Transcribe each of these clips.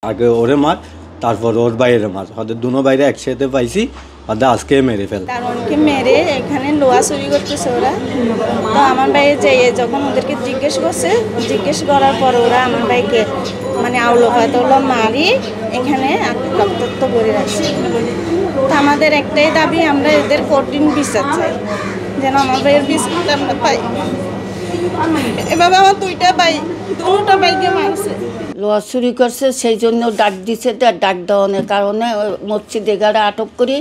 আগে ওরে মার, তারপর ওর বাইরে মার, ওদের দুনো বাইরে একসাথে পাইছি, ওদের আজকে মেরে ফেল। কারণকে মেরে এখানে লোহা চুরি করতেছে ওরা। তো আমার ভাই যেয়ে যখন ওদেরকে জিজ্ঞেস করার পর ওরা আমার ভাইকে মানে আউলো হয়তো মারি এখানে রক্তাক্ত করে রাখছে। তো আমাদের একটাই দাবি, আমরা এদের কঠিন বিচার চাই, যেন আমার ভাইয়ের বিচারটা আমরা পাই। এভাবে আমার দুটা ভাইকে মারছে। লোহা চুরি করছে, সেই জন্য ডাক দিছে, ডাক দেওয়ানোর কারণে মসজিদে গাড়ি আটক করি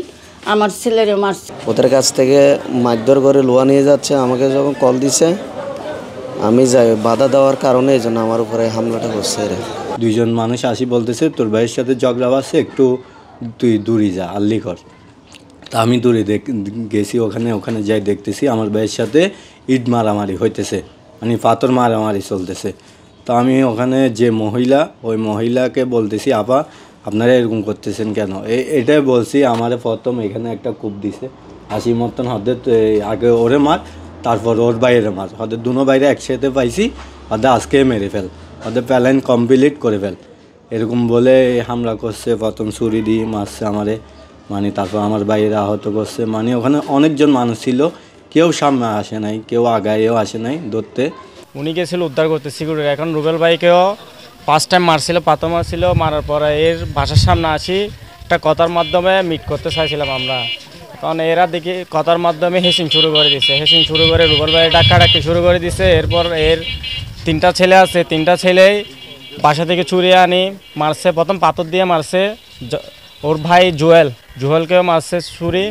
আমার ছেলেরে মারছে। ওদের কাছ থেকে মারধর করে লোহা নিয়ে যাচ্ছে। আমাকে যখন কল দিছে আমি যাই, বাধা দেওয়ার কারণে এই জন্য আমার উপরে হামলাটা করছে। দুইজন মানুষ আসি বলতেছে তোর ভাইয়ের সাথে ঝগড়া আছে, একটু তুই দূরে যা, আল্লি কর। তা আমি দূরে গেছি, ওখানে যাই দেখতেছি আমার ভাইয়ের সাথে ইট মারামারি হইতেছে, মানে পাথর মারামারি চলতেছে। তো আমি ওখানে যে মহিলা, ওই মহিলাকে বলতেছি আপা আপনারা এরকম করতেছেন কেন, এটাই বলছি। আমার প্রথম এখানে একটা কূপ দিছে, হাসি মতন ওদের আগে ওরে মার, তারপর ওর বাইরে মার, ওদের দুনো বাইরে একসাথে পাইছি, ওদের আজকে মেরে ফেল, ওদের প্যালেন কমপ্লিট করে ফেল, এরকম বলে হামলা করছে। প্রথম ছুরি দিয়ে মারছে আমারে, মানে তারপর আমার বাইরে আহত করছে। মানে ওখানে অনেকজন মানুষ ছিল, কেউ সামনে আসে নাই, কেউ আগাইও আসে নাই ধরতে। উনি গেছিল উদ্ধার করতে সিকিউরিটি। এখন রুবেল ভাইকেও 5 টাইম মারছিল, পাথর মারছিল। মারার পরে এর বাসার সামনে আসি একটা কথার মাধ্যমে মিট করতে চাইছিলাম আমরা, কারণ এরা দেখি কথার মাধ্যমে হেসিং শুরু করে দিছে। হেসিং শুরু করে রুবেল ভাই ডাক্কাডাক্কি শুরু করে দিছে। এরপর এর 3টা ছেলে আছে, 3টা ছেলেই বাসা থেকে চুরিয়ে আনি মারছে। প্রথম পাথর দিয়ে মারছে, ওর ভাই জুয়েলকেও মারছে ছুরি।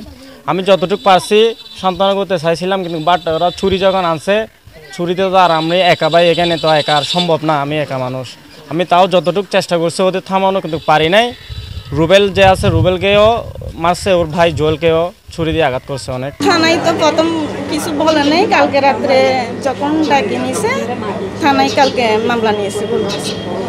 আমি যতটুকু পারছি সন্তান করতে চাইছিলাম, কিন্তু বাট ওরা ছুরি যখন আনছে, ছুরিতে তো আর আমি একা ভাই, এখানে তো একা আর সম্ভব না, আমি একা মানুষ। আমি তাও যতটুকু চেষ্টা করছি ওদের থামানো, কিন্তু পারি নাই। রুবেল যে আছে রুবেলকেও মারছে, ওর ভাই জুয়েলকেও ছুরি দিয়ে আঘাত করছে অনেক। থানায় তো প্রথম কিছু বলে নেই, কালকে রাত্রে যখন ডাকি নিয়েছে থানায় কালকে মামলা নিয়েছে বলতেছে।